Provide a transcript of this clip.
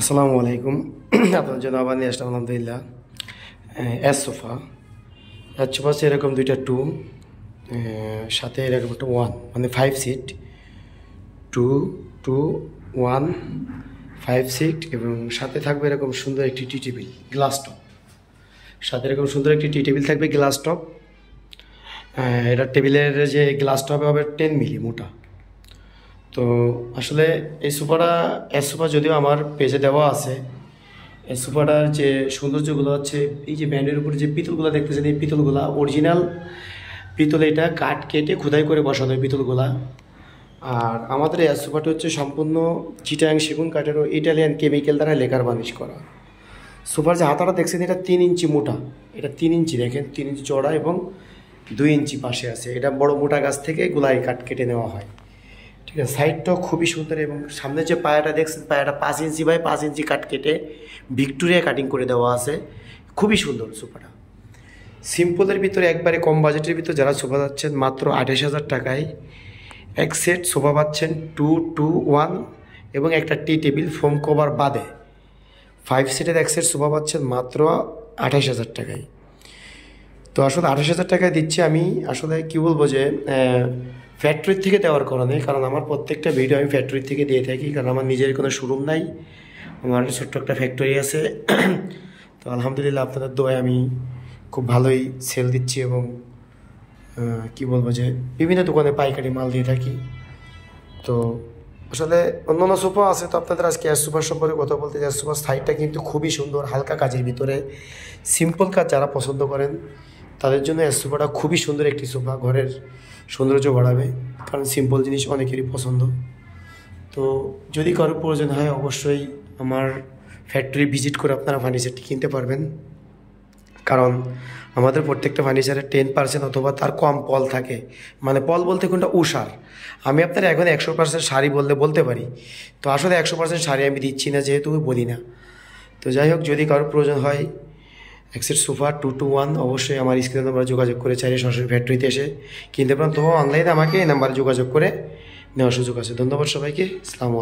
আসসালামু আলাইকুম। আপনার জন্য আবার নিয়ে আসলাম আলহামদুলিল্লাহ এস সোফা। এস সোফা হচ্ছে এরকম দুইটা টু, সাথে এরকম একটা ওয়ান, মানে 5 সিট, 2 2 1 5 সিট, এবং সাথে থাকবে এরকম সুন্দর একটি টি টেবিল গ্লাস টপ। সাথে এরকম সুন্দর একটি টি টেবিল থাকবে গ্লাস টপ। এটা টেবিলের যে গ্লাস টপ হবে 10 মিলি মোটা। তো আসলে এই সোফাটা এস সোফা যদিও আমার পেজে দেওয়া আছে। এই সোফাটার যে সৌন্দর্যগুলো হচ্ছে এই যে ব্যান্ডের উপরে যে পিতলগুলো দেখতেছেন, এই পিতলগুলা অরিজিনাল পিতল, এটা কাঠ কেটে খোদাই করে বসানো এই পিতলগুলা। আর আমাদের এই সোফাটা হচ্ছে সম্পূর্ণ চিটাং সেগুন কাঠের ও ইটালিয়ান কেমিক্যাল দ্বারা লেকার বার্নিশ করা। সোফার যে হাতাটা দেখছেন এটা 3 ইঞ্চি মোটা, এটা 3 ইঞ্চি, দেখেন 3 ইঞ্চি চড়া এবং 2 ইঞ্চি পাশে আছে। এটা বড় মোটা গাছ থেকে গোলাই কাঠ কেটে নেওয়া হয়, ঠিক আছে। সাইডটাও খুবই সুন্দর, এবং সামনে যে পায়াটা দেখছেন, পায়াটা 5 ইঞ্চি বাই 5 ইঞ্চি কাট কেটে ভিক্টোরিয়া কাটিং করে দেওয়া আছে। খুবই সুন্দর সোফাটা। সিম্পলের ভিতরে একবারে কম বাজেটের ভিতরে যারা সোফা যাচ্ছেন মাত্র 28,000 টাকায় এক সেট সোফা পাচ্ছেন, 2 2 1 এবং একটা টি টেবিল ফোম কভার বাদে 5 সিটের এক সেট সোফা পাচ্ছেন মাত্র 28,000 টাকায়। তো আসলে 28,000 টাকায় দিচ্ছি আমি। আসলে কি বলবো যে ফ্যাক্টরির থেকে দেওয়ার কারণে, কারণ আমার প্রত্যেকটা ভিডিও আমি ফ্যাক্টরির থেকে দিয়ে থাকি, কারণ আমার নিজের কোনো শোরুম নাই, আমার ছোট্ট একটা ফ্যাক্টরি আছে। তো আলহামদুলিল্লাহ আপনাদের দোয়ায় আমি খুব ভালোই সেল দিচ্ছি, এবং কি বলবো যে বিভিন্ন দোকানে পাইকারি মাল দিয়ে থাকি। তো আসলে অন্যান্য সোফা আছে, তো আপনাদের আজকে এয়ার সোফার সম্পর্কে কথা বলতে। এয়ার সোফার সাইডটা কিন্তু খুবই সুন্দর, হালকা কাজের ভিতরে সিম্পল কাজ যারা পছন্দ করেন তাদের জন্য এয়ার সোফাটা খুবই সুন্দর একটি সোফা, ঘরের সৌন্দর্য বাড়াবে, কারণ সিম্পল জিনিস অনেকেরই পছন্দ। তো যদি কারো প্রয়োজন হয় অবশ্যই আমার ফ্যাক্টরি ভিজিট করে আপনারা ফার্নিচারটি কিনতে পারবেন, কারণ আমাদের প্রত্যেকটা ফার্নিচারে 10% অথবা তার কম পল থাকে। মানে পল বলতে কোনটা উষার, আমি আপনার এখন 100% শাড়ি বলতে পারি, তো আসলে 100% শাড়ি আমি দিচ্ছি না, যেহেতু বলি না। তো যাই হোক, যদি কারোর প্রয়োজন হয় এক সেট সোফা 2 2 1 অবশ্যই আমার স্ক্রিন নাম্বারে যোগাযোগ করে চাইলে সরাসরি ফ্যাক্টরিতে এসে কিনতে পারেন, তো অনলাইনে আমাকে এই নাম্বারে যোগাযোগ করে নেওয়ার সুযোগ আছে। ধন্যবাদ সবাইকে। আসসালামু আলাইকুম।